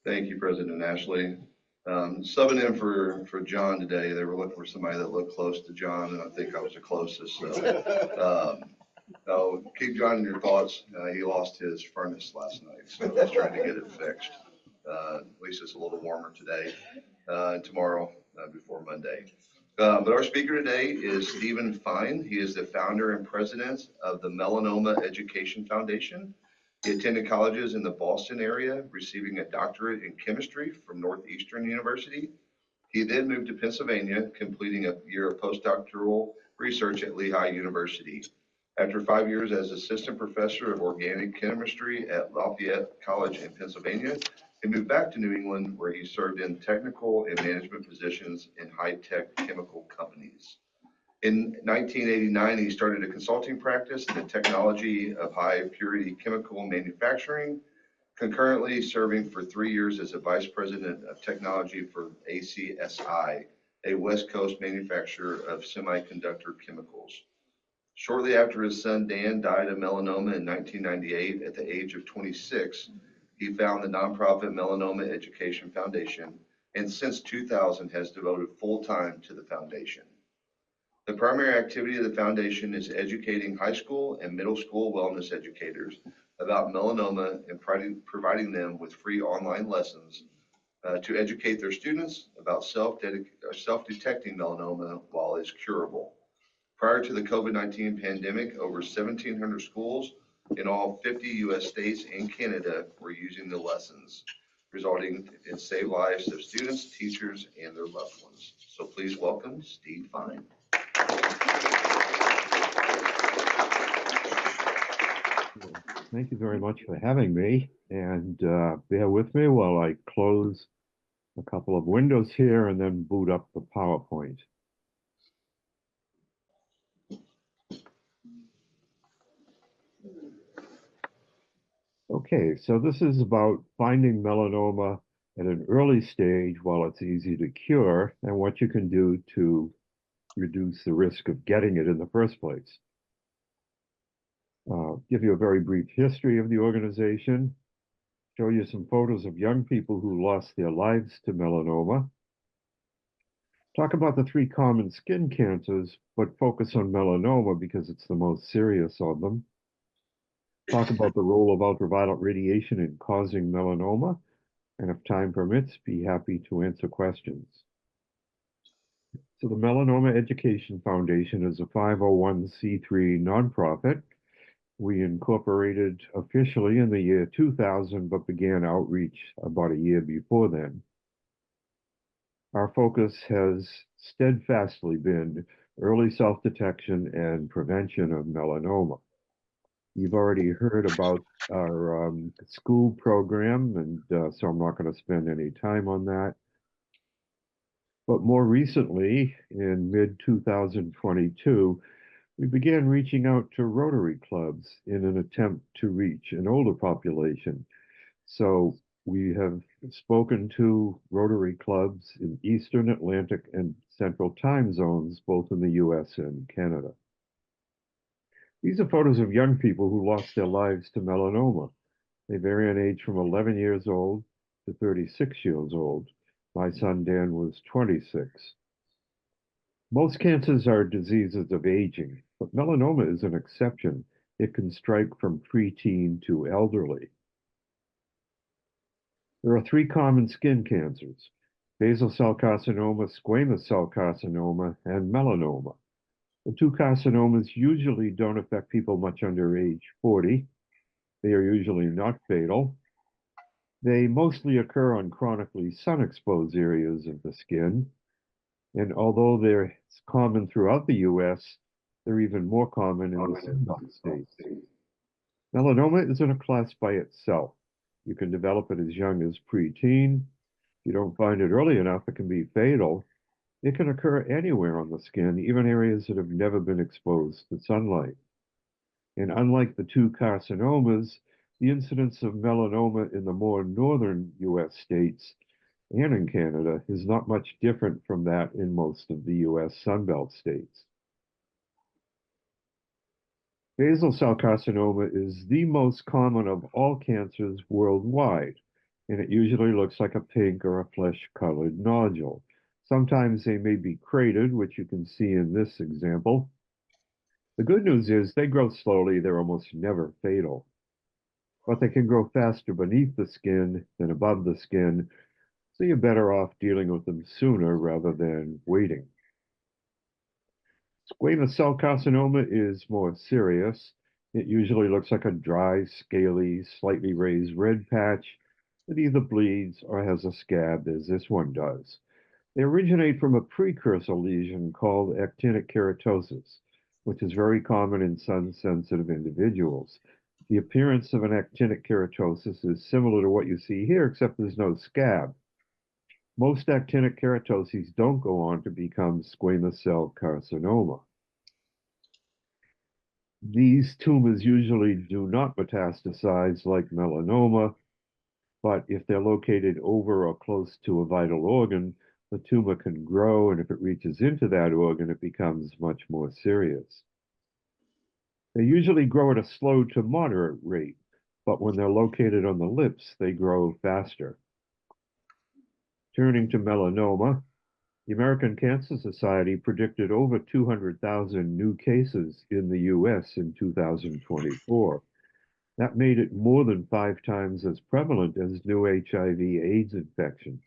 Thank you, President Ashley. Subbing in for John today. They were looking for somebody that looked close to John, and I think I was the closest. So keep John in your thoughts. He lost his furnace last night, so he's trying to get it fixed. At least it's a little warmer today and tomorrow before Monday. But our speaker today is Stephen Fine. He is the founder and president of the Melanoma Education Foundation. He attended colleges in the Boston area, receiving a doctorate in chemistry from Northeastern University. He then moved to Pennsylvania, completing a year of postdoctoral research at Lehigh University. After 5 years as assistant professor of organic chemistry at Lafayette College in Pennsylvania, he moved back to New England, where he served in technical and management positions in high-tech chemical companies. In 1989, he started a consulting practice in the technology of high-purity chemical manufacturing, concurrently serving for 3 years as a vice president of technology for ACSI, a West Coast manufacturer of semiconductor chemicals. Shortly after his son Dan died of melanoma in 1998 at the age of 26, he found the nonprofit Melanoma Education Foundation, and since 2000 has devoted full time to the foundation. The primary activity of the foundation is educating high school and middle school wellness educators about melanoma and providing them with free online lessons to educate their students about self-detecting melanoma while it's curable. Prior to the COVID-19 pandemic, over 1,700 schools in all 50 U.S. states and Canada were using the lessons, resulting in saved lives of students, teachers, and their loved ones. So please welcome Steve Fine. Thank you very much for having me, and bear with me while I close a couple of windows here and then boot up the PowerPoint. Okay, so this is about finding melanoma at an early stage while it's easy to cure and what you can do to reduce the risk of getting it in the first place. Give you a very brief history of the organization, show you some photos of young people who lost their lives to melanoma, talk about the 3 common skin cancers, but focus on melanoma because it's the most serious of them, talk about the role of ultraviolet radiation in causing melanoma, and if time permits, be happy to answer questions. So the Melanoma Education Foundation is a 501c3 nonprofit. We incorporated officially in the year 2000, but began outreach about a year before then. Our focus has steadfastly been early self-detection and prevention of melanoma. You've already heard about our school program, and so I'm not going to spend any time on that. But more recently, in mid-2022, we began reaching out to Rotary clubs in an attempt to reach an older population. So we have spoken to Rotary clubs in Eastern, Atlantic, and Central time zones, both in the US and Canada. These are photos of young people who lost their lives to melanoma. They vary in age from 11 years old to 36 years old. My son Dan was 26. Most cancers are diseases of aging, but melanoma is an exception. It can strike from preteen to elderly. There are 3 common skin cancers: basal cell carcinoma, squamous cell carcinoma, and melanoma. The 2 carcinomas usually don't affect people much under age 40. They are usually not fatal. They mostly occur on chronically sun-exposed areas of the skin. And although they're common throughout the US, they're even more common in the Sunbelt states. Melanoma is in a class by itself. You can develop it as young as preteen. If you don't find it early enough, it can be fatal. It can occur anywhere on the skin, even areas that have never been exposed to sunlight. And unlike the 2 carcinomas, the incidence of melanoma in the more northern US states and in Canada is not much different from that in most of the US Sunbelt states. Basal cell carcinoma is the most common of all cancers worldwide. and it usually looks like a pink or a flesh-colored nodule. Sometimes they may be cratered, which you can see in this example. The good news is they grow slowly, they're almost never fatal, but they can grow faster beneath the skin than above the skin, so you're better off dealing with them sooner rather than waiting. Squamous cell carcinoma is more serious. It usually looks like a dry, scaly, slightly raised red patch that either bleeds or has a scab, as this one does. They originate from a precursor lesion called actinic keratosis, which is very common in sun-sensitive individuals. The appearance of an actinic keratosis is similar to what you see here, except there's no scab. Most actinic keratoses don't go on to become squamous cell carcinoma. These tumors usually do not metastasize like melanoma, but if they're located over or close to a vital organ, the tumor can grow, and if it reaches into that organ, it becomes much more serious. They usually grow at a slow to moderate rate, but when they're located on the lips, they grow faster. Turning to melanoma, the American Cancer Society predicted over 200,000 new cases in the US in 2024. That made it more than 5 times as prevalent as new HIV/AIDS infections.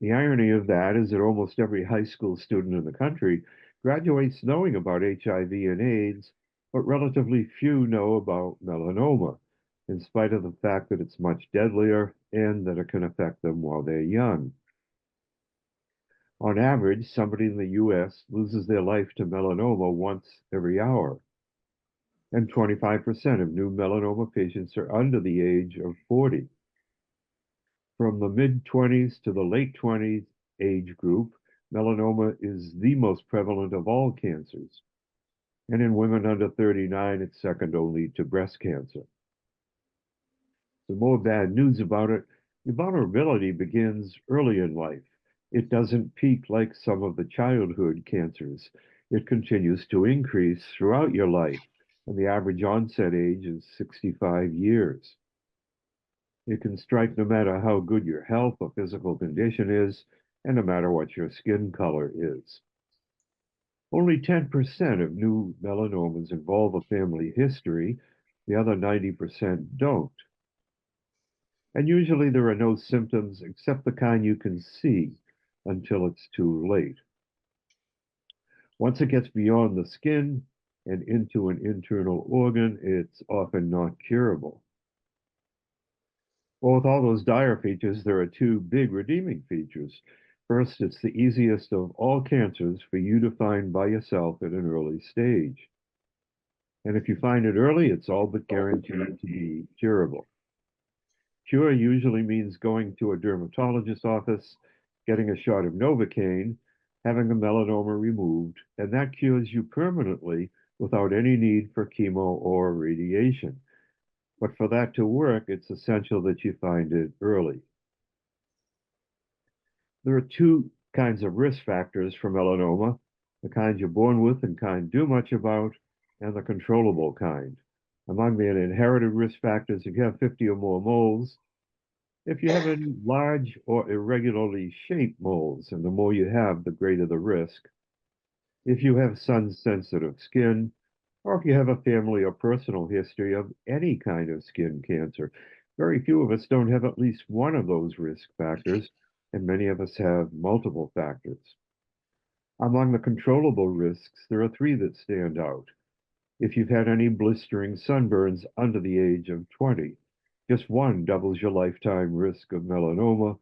The irony of that is that almost every high school student in the country graduates knowing about HIV and AIDS, but relatively few know about melanoma, in spite of the fact that it's much deadlier and that it can affect them while they're young. On average, somebody in the US loses their life to melanoma once every hour, and 25% of new melanoma patients are under the age of 40. From the mid-20s to the late 20s age group, melanoma is the most prevalent of all cancers. And in women under 39, it's second only to breast cancer. The more bad news about it, the vulnerability begins early in life. It doesn't peak like some of the childhood cancers. It continues to increase throughout your life, and the average onset age is 65 years. It can strike no matter how good your health or physical condition is, and no matter what your skin color is. Only 10% of new melanomas involve a family history. The other 90% don't. And usually there are no symptoms except the kind you can see until it's too late. Once it gets beyond the skin and into an internal organ, it's often not curable. Well, with all those dire features, there are two big redeeming features. First, it's the easiest of all cancers for you to find by yourself at an early stage. And if you find it early, it's all but guaranteed to be curable. Cure usually means going to a dermatologist's office, getting a shot of Novocaine, having a melanoma removed, and that cures you permanently without any need for chemo or radiation. But for that to work, it's essential that you find it early. There are two kinds of risk factors for melanoma, the kind you're born with and can't do much about, and the controllable kind. Among the inherited risk factors, if you have 50 or more moles, if you have any large or irregularly shaped moles, and the more you have, the greater the risk. If you have sun-sensitive skin, or if you have a family or personal history of any kind of skin cancer. Very few of us don't have at least one of those risk factors, and many of us have multiple factors. Among the controllable risks, there are three that stand out. If you've had any blistering sunburns under the age of 20, just one doubles your lifetime risk of melanoma.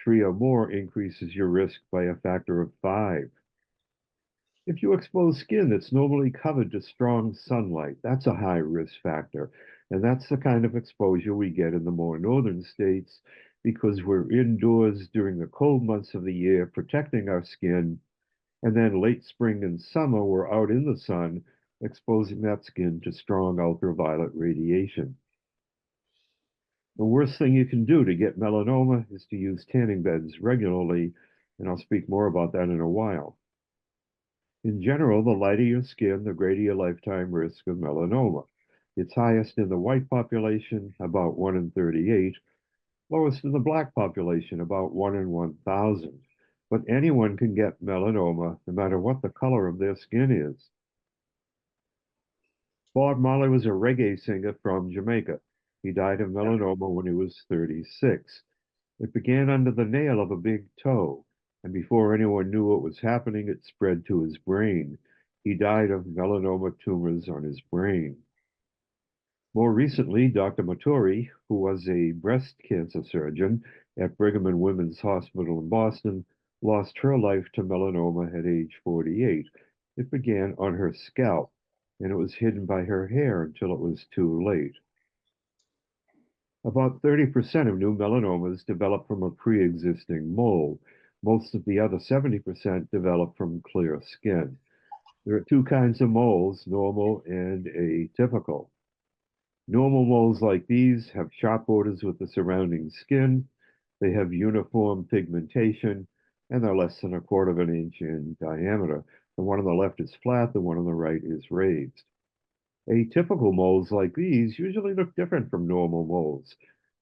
3 or more increases your risk by a factor of 5. If you expose skin that's normally covered to strong sunlight, that's a high risk factor. And that's the kind of exposure we get in the more northern states because we're indoors during the cold months of the year protecting our skin. And then late spring and summer, we're out in the sun exposing that skin to strong ultraviolet radiation. The worst thing you can do to get melanoma is to use tanning beds regularly, and I'll speak more about that in a while. In general, the lighter your skin, the greater your lifetime risk of melanoma. It's highest in the white population, about 1 in 38, lowest in the black population, about 1 in 1,000. But anyone can get melanoma, no matter what the color of their skin is. Bob Marley was a reggae singer from Jamaica. He died of melanoma when he was 36. It began under the nail of a big toe, and before anyone knew what was happening, it spread to his brain. He died of melanoma tumors on his brain. More recently, Dr. Matori, who was a breast cancer surgeon at Brigham and Women's Hospital in Boston, lost her life to melanoma at age 48. It began on her scalp, and it was hidden by her hair until it was too late. About 30% of new melanomas develop from a pre-existing mole. Most of the other 70% develop from clear skin. There are two kinds of moles, normal and atypical. Normal moles like these have sharp borders with the surrounding skin. They have uniform pigmentation, and they're less than a quarter of an inch in diameter. The one on the left is flat, the one on the right is raised. Atypical moles like these usually look different from normal moles.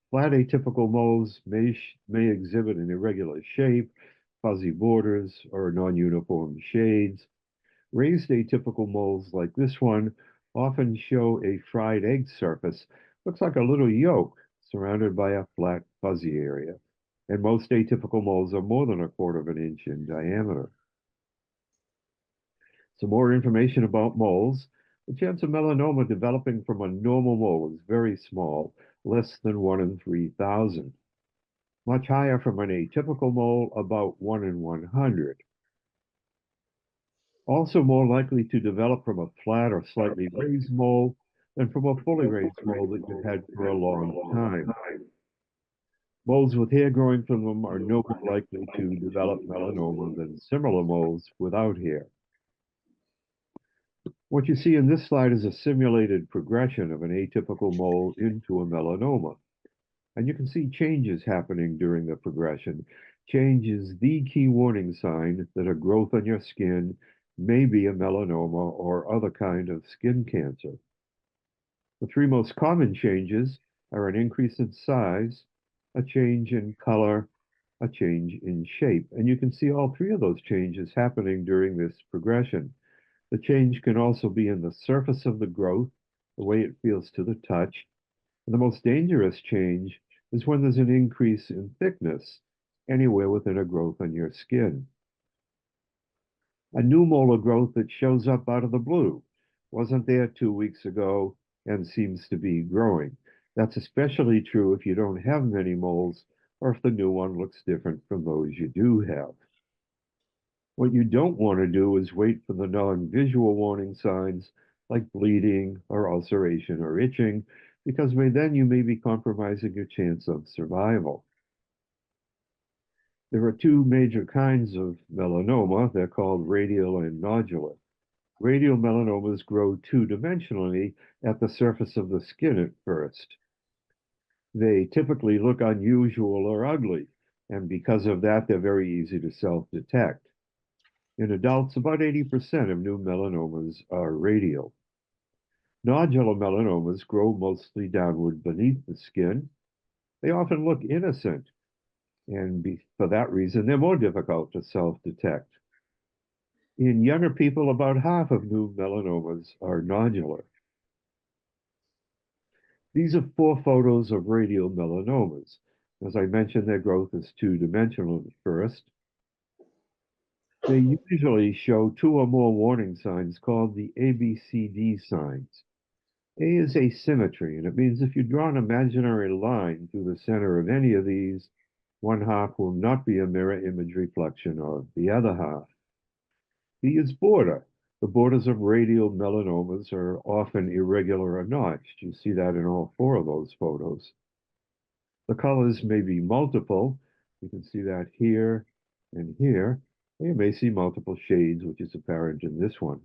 Flat atypical moles may exhibit an irregular shape, fuzzy borders, or non-uniform shades. Raised atypical moles like this one often show a fried egg surface, looks like a little yolk surrounded by a flat, fuzzy area. And most atypical moles are more than a quarter of an inch in diameter. Some more information about moles. The chance of melanoma developing from a normal mole is very small, less than 1 in 3,000. Much higher from an atypical mole, about 1 in 100. Also more likely to develop from a flat or slightly raised mole than from a fully raised mole that you've had for a long time. Moles with hair growing from them are no more likely to develop melanoma than similar moles without hair. What you see in this slide is a simulated progression of an atypical mole into a melanoma. And you can see changes happening during the progression. Change is the key warning sign that a growth on your skin may be a melanoma or other kind of skin cancer. The three most common changes are an increase in size, a change in color, a change in shape. And you can see all three of those changes happening during this progression. The change can also be in the surface of the growth, the way it feels to the touch. And the most dangerous change is when there's an increase in thickness anywhere within a growth on your skin. A new molar growth that shows up out of the blue wasn't there 2 weeks ago and seems to be growing. That's especially true if you don't have many moles or if the new one looks different from those you do have. What you don't want to do is wait for the non-visual warning signs like bleeding or ulceration or itching, because then you may be compromising your chance of survival. There are two major kinds of melanoma. They're called radial and nodular. Radial melanomas grow two-dimensionally at the surface of the skin at first. They typically look unusual or ugly, and because of that, they're very easy to self-detect. In adults, about 80% of new melanomas are radial. Nodular melanomas grow mostly downward beneath the skin. They often look innocent, and for that reason, they're more difficult to self-detect. In younger people, about half of new melanomas are nodular. These are 4 photos of radial melanomas. As I mentioned, their growth is two-dimensional at first. They usually show 2 or more warning signs called the ABCD signs. A is asymmetry, and it means if you draw an imaginary line through the center of any of these, one half will not be a mirror image reflection of the other half. B is border. The borders of radial melanomas are often irregular or notched. You see that in all 4 of those photos. The colors may be multiple. You can see that here and here. You may see multiple shades, which is apparent in this one.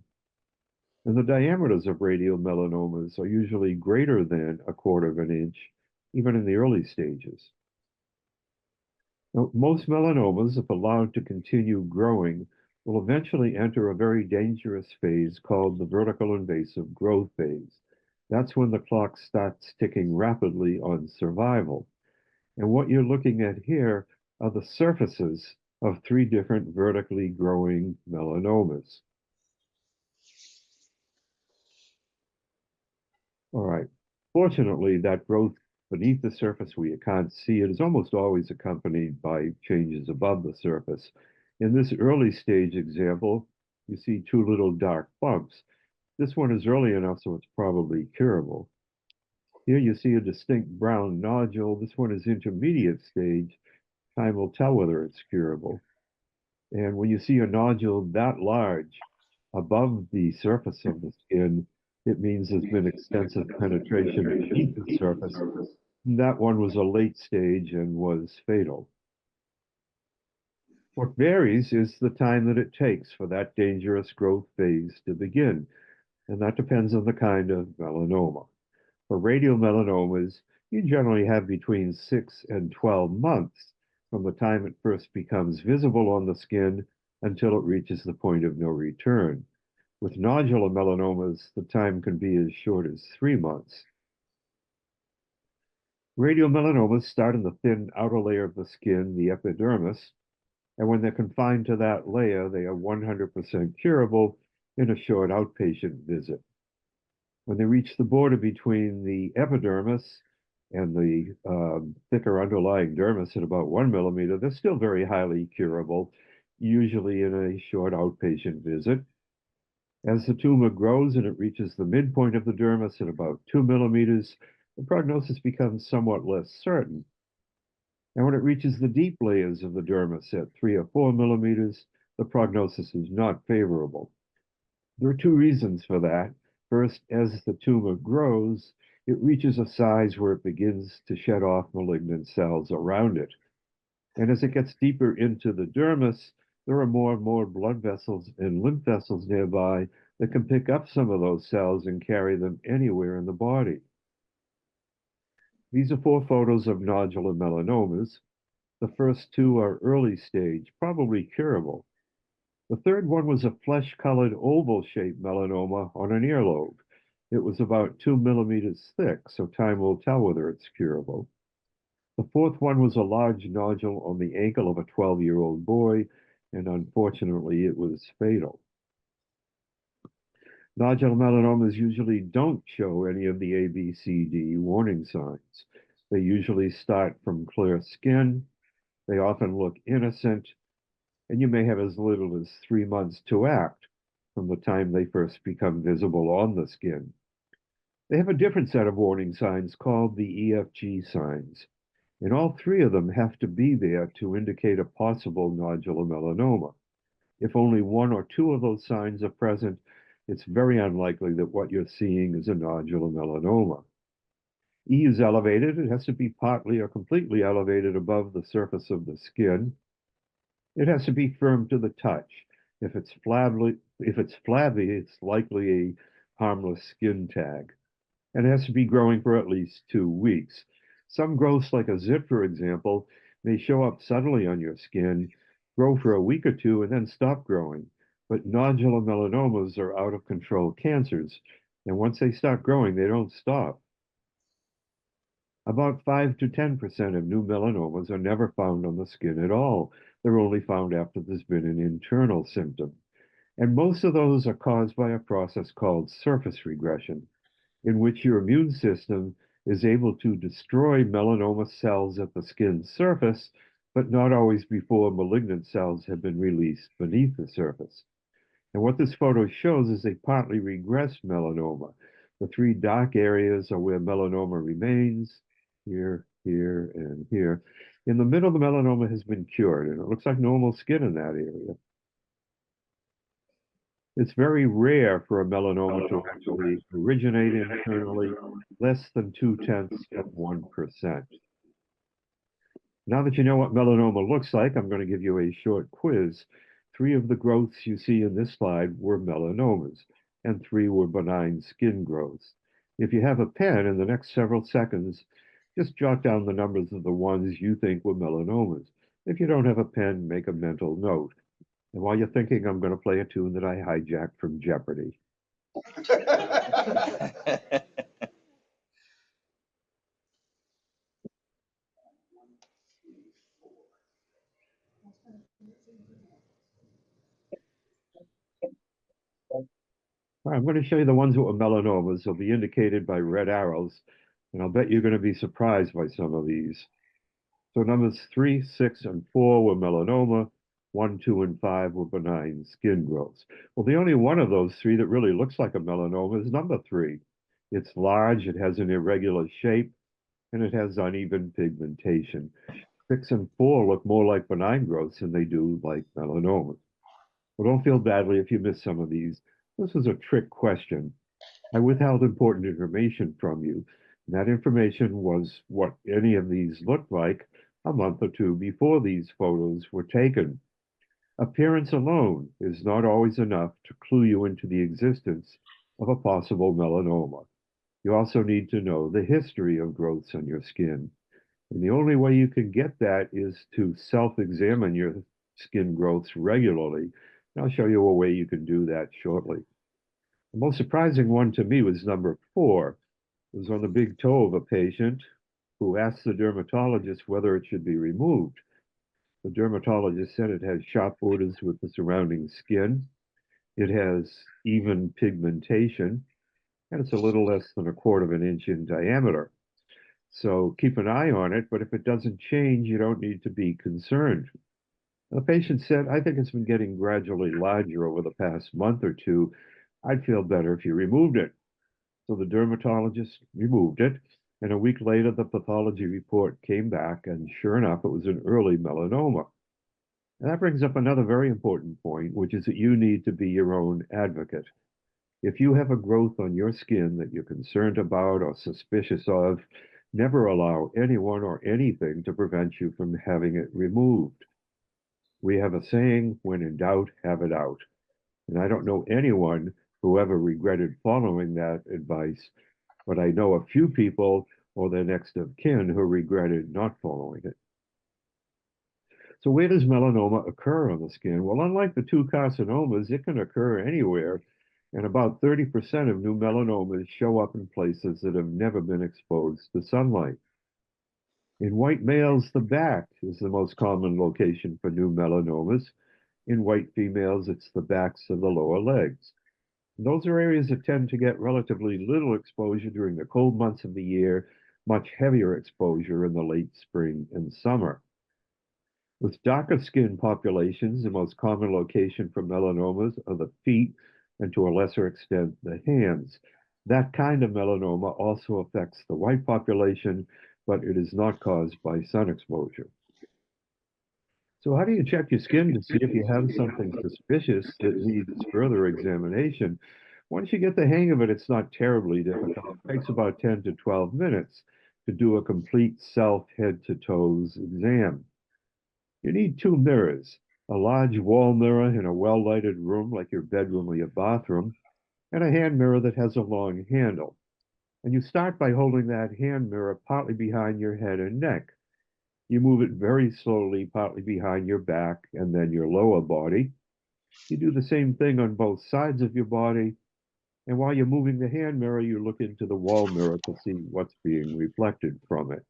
And the diameters of radial melanomas are usually greater than a quarter of an inch, even in the early stages. Now, most melanomas, if allowed to continue growing, will eventually enter a very dangerous phase called the vertical invasive growth phase. That's when the clock starts ticking rapidly on survival. And what you're looking at here are the surfaces of three different vertically growing melanomas. All right. Fortunately, that growth beneath the surface where you can't see it is almost always accompanied by changes above the surface. In this early stage example, you see two little dark bumps. This one is early enough, so it's probably curable. Here you see a distinct brown nodule. This one is intermediate stage. Time will tell whether it's curable. And when you see a nodule that large above the surface of the skin, it means there's been extensive penetration beneath the surface. That one was a late stage and was fatal. What varies is the time that it takes for that dangerous growth phase to begin, and that depends on the kind of melanoma. For radial melanomas, you generally have between 6 and 12 months from the time it first becomes visible on the skin until it reaches the point of no return. With nodular melanomas, the time can be as short as 3 months. Radial melanomas start in the thin outer layer of the skin, the epidermis, and when they're confined to that layer, they are 100% curable in a short outpatient visit. When they reach the border between the epidermis and the thicker underlying dermis at about 1 millimeter, they're still very highly curable, usually in a short outpatient visit. As the tumor grows and it reaches the midpoint of the dermis at about 2 millimeters, the prognosis becomes somewhat less certain. And when it reaches the deep layers of the dermis at 3 or 4 millimeters, the prognosis is not favorable. There are two reasons for that. First, as the tumor grows, it reaches a size where it begins to shed off malignant cells around it. And as it gets deeper into the dermis, there are more and more blood vessels and lymph vessels nearby that can pick up some of those cells and carry them anywhere in the body. These are 4 photos of nodular melanomas. The first 2 are early stage, probably curable. The third one was a flesh-colored oval-shaped melanoma on an earlobe. It was about 2 millimeters thick, so time will tell whether it's curable. The fourth one was a large nodule on the ankle of a 12-year-old boy, and unfortunately, it was fatal. Nodular melanomas usually don't show any of the ABCD warning signs. They usually start from clear skin. They often look innocent, and you may have as little as 3 months to act from the time they first become visible on the skin. They have a different set of warning signs called the EFG signs, and all 3 of them have to be there to indicate a possible nodular melanoma. If only 1 or 2 of those signs are present, it's very unlikely that what you're seeing is a nodular melanoma. E is elevated. It has to be partly or completely elevated above the surface of the skin. It has to be firm to the touch. If it's flabby, it's likely a harmless skin tag. And it has to be growing for at least 2 weeks. Some growths, like a zit, for example, may show up suddenly on your skin, grow for a week or 2, and then stop growing. But nodular melanomas are out of control cancers, and once they start growing, they don't stop. About 5 to 10% of new melanomas are never found on the skin at all. They're only found after there's been an internal symptom. And most of those are caused by a process called surface regression, in which your immune system is able to destroy melanoma cells at the skin surface, but not always before malignant cells have been released beneath the surface. And what this photo shows is a partly regressed melanoma. The 3 dark areas are where melanoma remains, here, here, and here. In the middle, the melanoma has been cured, and it looks like normal skin in that area. It's very rare for a melanoma to actually originate internally, less than 0.2%. Now that you know what melanoma looks like, I'm going to give you a short quiz. 3 of the growths you see in this slide were melanomas, and 3 were benign skin growths. If you have a pen, in the next several seconds, just jot down the numbers of the ones you think were melanomas. If you don't have a pen, make a mental note. And while you're thinking, I'm going to play a tune that I hijacked from Jeopardy. I'm going to show you the ones that were melanomas. They'll be indicated by red arrows, and I'll bet you're going to be surprised by some of these. So numbers 3, 6, and 4 were melanoma. 1, 2, and 5 were benign skin growths. Well, the only one of those three that really looks like a melanoma is number 3. It's large, it has an irregular shape, and it has uneven pigmentation. 6 and 4 look more like benign growths than they do like melanomas. Well, don't feel badly if you miss some of these. This is a trick question. I withheld important information from you. And that information was what any of these looked like a month or two before these photos were taken. Appearance alone is not always enough to clue you into the existence of a possible melanoma. You also need to know the history of growths on your skin. And the only way you can get that is to self-examine your skin growths regularly. And I'll show you a way you can do that shortly. The most surprising one to me was number 4. It was on the big toe of a patient who asked the dermatologist whether it should be removed. The dermatologist said it has sharp borders with the surrounding skin. It has even pigmentation, and it's a little less than a quarter of an inch in diameter. So keep an eye on it, but if it doesn't change, you don't need to be concerned. The patient said, I think it's been getting gradually larger over the past month or two. I'd feel better if you removed it. So the dermatologist removed it, and a week later, the pathology report came back, and sure enough, it was an early melanoma. And that brings up another very important point, which is that you need to be your own advocate. If you have a growth on your skin that you're concerned about or suspicious of, never allow anyone or anything to prevent you from having it removed. We have a saying, when in doubt, have it out. And I don't know anyone who ever regretted following that advice, but I know a few people or their next of kin who regretted not following it. So where does melanoma occur on the skin? Well, unlike the two carcinomas, it can occur anywhere, and about 30% of new melanomas show up in places that have never been exposed to sunlight. In white males, the back is the most common location for new melanomas. In white females, it's the backs of the lower legs. And those are areas that tend to get relatively little exposure during the cold months of the year, much heavier exposure in the late spring and summer. With darker skin populations, the most common location for melanomas are the feet and to a lesser extent the hands. That kind of melanoma also affects the white population, but it is not caused by sun exposure. So how do you check your skin to see if you have something suspicious that needs further examination? Once you get the hang of it, it's not terribly difficult. It takes about 10 to 12 minutes to do a complete self head to toes exam. You need 2 mirrors, a large wall mirror in a well-lighted room like your bedroom or your bathroom, and a hand mirror that has a long handle. And you start by holding that hand mirror partly behind your head and neck. You move it very slowly, partly behind your back and then your lower body. You do the same thing on both sides of your body. And while you're moving the hand mirror, you look into the wall mirror to see what's being reflected from it.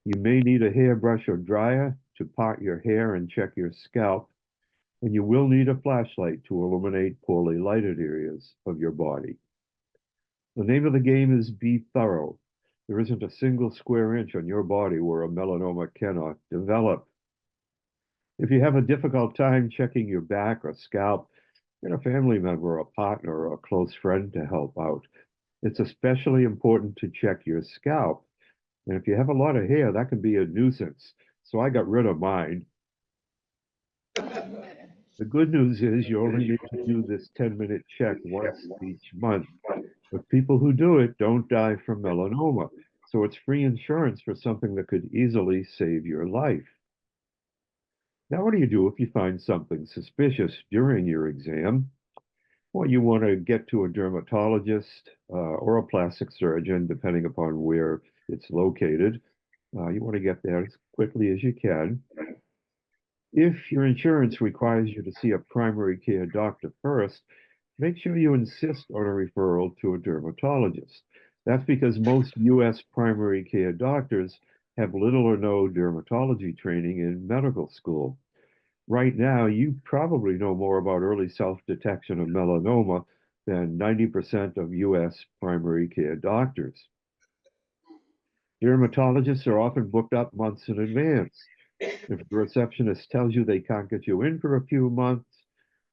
You may need a hairbrush or dryer to part your hair and check your scalp, and you will need a flashlight to illuminate poorly lighted areas of your body. The name of the game is be thorough. There isn't a single square inch on your body where a melanoma cannot develop. If you have a difficult time checking your back or scalp, get a family member, a partner, or a close friend to help out. It's especially important to check your scalp. And if you have a lot of hair, that can be a nuisance. So I got rid of mine. The good news is you only need to do this 10-minute check once each month. But people who do it don't die from melanoma. So it's free insurance for something that could easily save your life. Now, what do you do if you find something suspicious during your exam? Well, you want to get to a dermatologist or a plastic surgeon, depending upon where it's located. You want to get there as quickly as you can. If your insurance requires you to see a primary care doctor first, make sure you insist on a referral to a dermatologist. That's because most U.S. primary care doctors have little or no dermatology training in medical school. Right now, you probably know more about early self-detection of melanoma than 90% of US primary care doctors. Dermatologists are often booked up months in advance. If the receptionist tells you they can't get you in for a few months,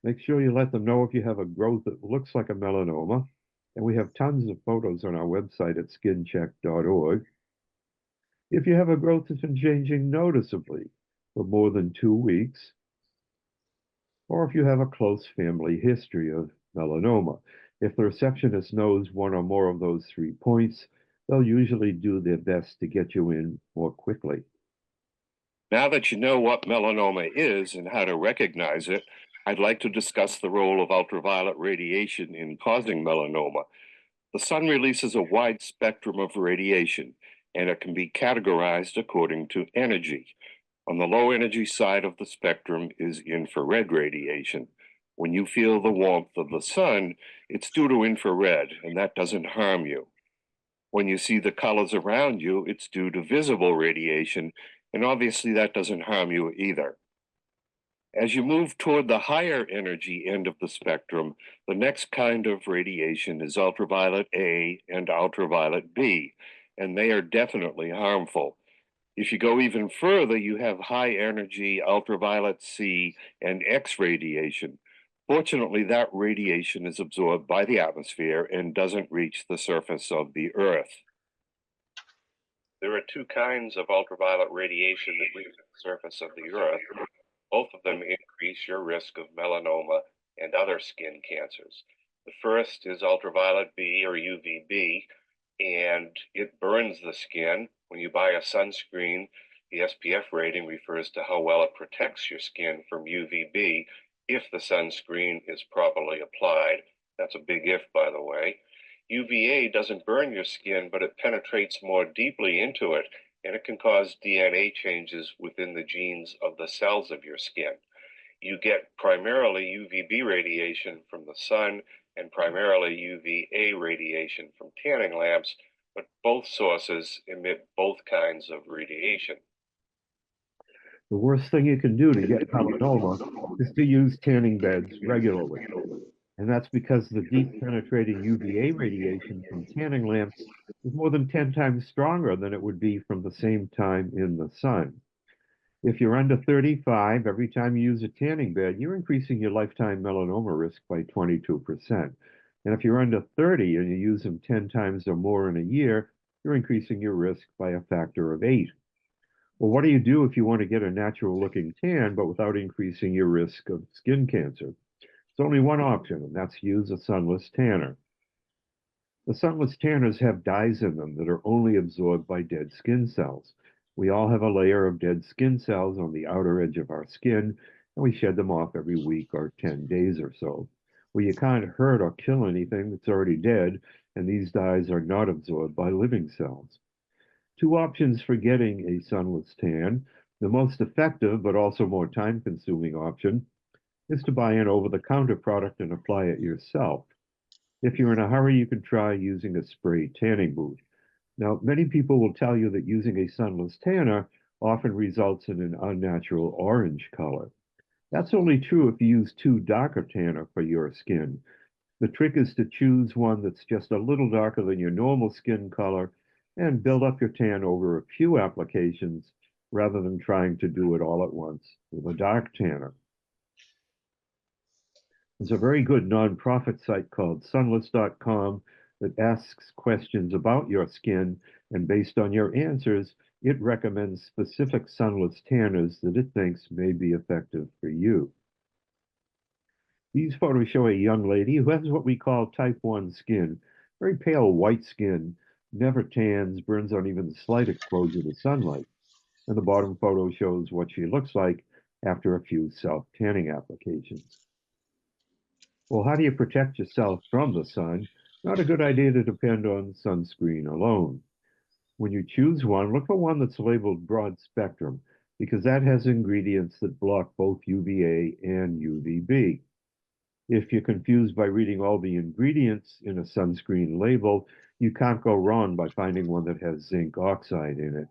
make sure you let them know if you have a growth that looks like a melanoma. And we have tons of photos on our website at skincheck.org. If you have a growth that's been changing noticeably for more than 2 weeks, or if you have a close family history of melanoma. If the receptionist knows one or more of those 3 points, they'll usually do their best to get you in more quickly. Now that you know what melanoma is and how to recognize it, I'd like to discuss the role of ultraviolet radiation in causing melanoma. The sun releases a wide spectrum of radiation, and it can be categorized according to energy. On the low energy side of the spectrum is infrared radiation. When you feel the warmth of the sun, it's due to infrared, and that doesn't harm you. When you see the colors around you, it's due to visible radiation, and obviously that doesn't harm you either. As you move toward the higher energy end of the spectrum, the next kind of radiation is ultraviolet A and ultraviolet B, and they are definitely harmful. If you go even further, you have high energy ultraviolet C and X radiation. Fortunately, that radiation is absorbed by the atmosphere and doesn't reach the surface of the Earth. There are two kinds of ultraviolet radiation that reach the surface of the Earth. Both of them increase your risk of melanoma and other skin cancers. The first is ultraviolet B or UVB, and it burns the skin. When you buy a sunscreen, the SPF rating refers to how well it protects your skin from UVB if the sunscreen is properly applied. That's a big if, by the way. UVA doesn't burn your skin, but it penetrates more deeply into it, and it can cause DNA changes within the genes of the cells of your skin. You get primarily UVB radiation from the sun and primarily UVA radiation from tanning lamps, but both sources emit both kinds of radiation. The worst thing you can do to get melanoma is to use tanning beds regularly. And that's because the deep penetrating UVA radiation from tanning lamps is more than 10 times stronger than it would be from the same time in the sun. If you're under 35, every time you use a tanning bed, you're increasing your lifetime melanoma risk by 22%. And if you're under 30 and you use them 10 times or more in a year, you're increasing your risk by a factor of 8. Well, what do you do if you want to get a natural looking tan, but without increasing your risk of skin cancer? There's only one option, and that's use a sunless tanner. The sunless tanners have dyes in them that are only absorbed by dead skin cells. We all have a layer of dead skin cells on the outer edge of our skin, and we shed them off every week or 10 days or so. Well, you can't hurt or kill anything that's already dead, and these dyes are not absorbed by living cells. Two options for getting a sunless tan. The most effective, but also more time-consuming option is to buy an over-the-counter product and apply it yourself. If you're in a hurry, you can try using a spray tanning booth. Now, many people will tell you that using a sunless tanner often results in an unnatural orange color. That's only true if you use too dark a tanner for your skin. The trick is to choose one that's just a little darker than your normal skin color and build up your tan over a few applications rather than trying to do it all at once with a dark tanner. There's a very good nonprofit site called sunless.com that asks questions about your skin, and based on your answers, it recommends specific sunless tanners that it thinks may be effective for you. These photos show a young lady who has what we call type 1 skin, very pale white skin, never tans, burns on even slight exposure to sunlight. And the bottom photo shows what she looks like after a few self-tanning applications. Well, how do you protect yourself from the sun? Not a good idea to depend on sunscreen alone. When you choose one, look for one that's labeled broad spectrum, because that has ingredients that block both UVA and UVB. If you're confused by reading all the ingredients in a sunscreen label, you can't go wrong by finding one that has zinc oxide in it.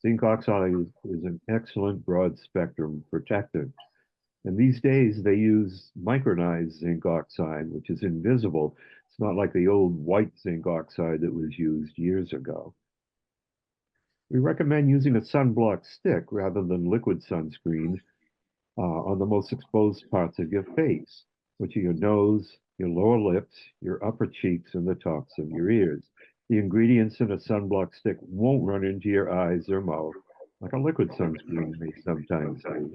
Zinc oxide is an excellent broad spectrum protectant. And these days they use micronized zinc oxide, which is invisible. It's not like the old white zinc oxide that was used years ago. We recommend using a sunblock stick rather than liquid sunscreen on the most exposed parts of your face, which are your nose, your lower lips, your upper cheeks, and the tops of your ears. The ingredients in a sunblock stick won't run into your eyes or mouth like a liquid sunscreen may sometimes do.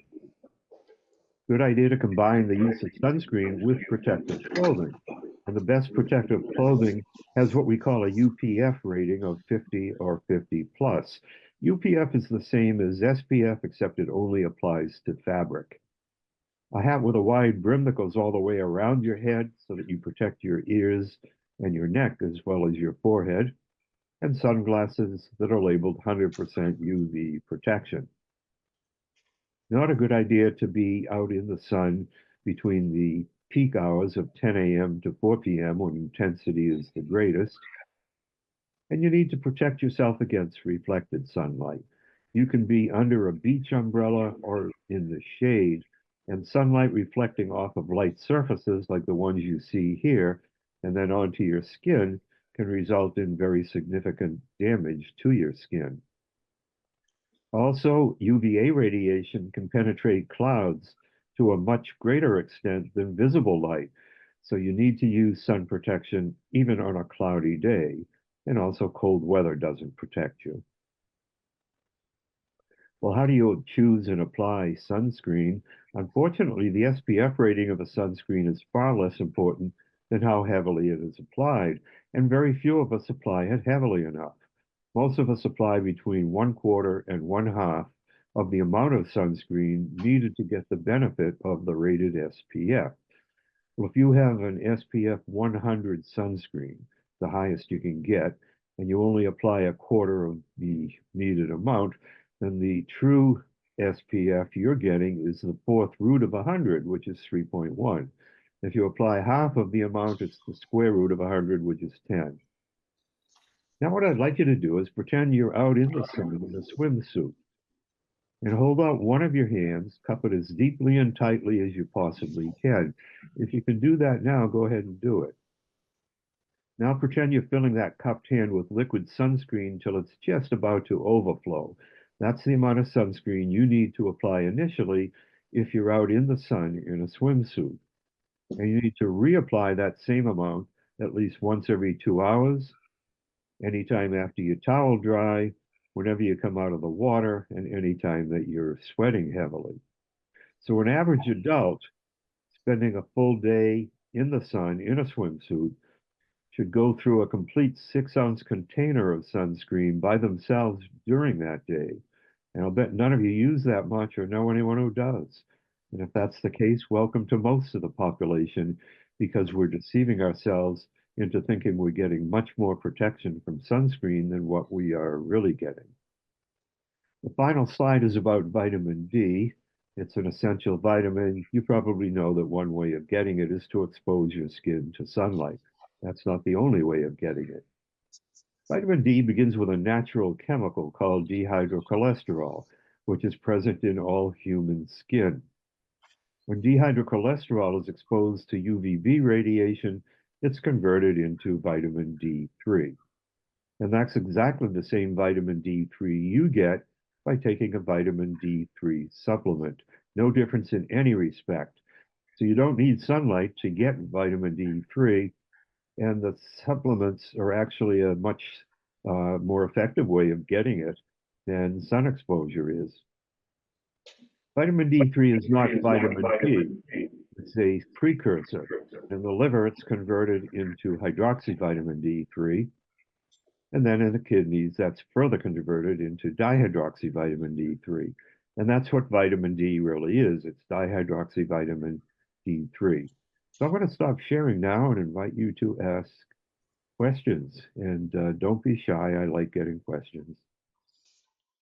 Good idea to combine the use of sunscreen with protective clothing. And the best protective clothing has what we call a UPF rating of 50 or 50 plus. UPF is the same as SPF, except it only applies to fabric. A hat with a wide brim that goes all the way around your head so that you protect your ears and your neck as well as your forehead, and sunglasses that are labeled 100% UV protection. Not a good idea to be out in the sun between the peak hours of 10 a.m. to 4 p.m. when intensity is the greatest. And you need to protect yourself against reflected sunlight. You can be under a beach umbrella or in the shade, and sunlight reflecting off of light surfaces like the ones you see here and then onto your skin can result in very significant damage to your skin. Also, UVA radiation can penetrate clouds to a much greater extent than visible light. So you need to use sun protection even on a cloudy day. And also cold weather doesn't protect you. Well, how do you choose and apply sunscreen? Unfortunately, the SPF rating of a sunscreen is far less important than how heavily it is applied, and very few of us apply it heavily enough. Most of us apply between 1/4 and 1/2 of the amount of sunscreen needed to get the benefit of the rated SPF. Well, if you have an SPF 100 sunscreen, the highest you can get, and you only apply 1/4 of the needed amount, then the true SPF you're getting is the fourth root of 100, which is 3.1. If you apply half of the amount, it's the square root of 100, which is 10. Now, what I'd like you to do is pretend you're out in the sun in a swimsuit and hold out one of your hands, cup it as deeply and tightly as you possibly can. If you can do that now, go ahead and do it. Now pretend you're filling that cupped hand with liquid sunscreen till it's just about to overflow. That's the amount of sunscreen you need to apply initially if you're out in the sun in a swimsuit. And you need to reapply that same amount at least once every 2 hours, anytime after your towel dry, whenever you come out of the water, and anytime that you're sweating heavily. So an average adult spending a full day in the sun in a swimsuit should go through a complete 6-ounce container of sunscreen by themselves during that day. And I'll bet none of you use that much or know anyone who does. And if that's the case, welcome to most of the population, because we're deceiving ourselves into thinking we're getting much more protection from sunscreen than what we are really getting. The final slide is about vitamin D. It's an essential vitamin. You probably know that one way of getting it is to expose your skin to sunlight. That's not the only way of getting it. Vitamin D begins with a natural chemical called dehydrocholesterol, which is present in all human skin. When dehydrocholesterol is exposed to UVB radiation, it's converted into vitamin D3. And that's exactly the same vitamin D3 you get by taking a vitamin D3 supplement. No difference in any respect. So you don't need sunlight to get vitamin D3, and the supplements are actually a much more effective way of getting it than sun exposure is. Vitamin D3 is not vitamin D. It's a precursor. In the liver, it's converted into hydroxyvitamin D3. And then in the kidneys, that's further converted into dihydroxyvitamin D3. And that's what vitamin D really is. It's dihydroxyvitamin D3. So I'm going to stop sharing now and invite you to ask questions. And don't be shy. I like getting questions.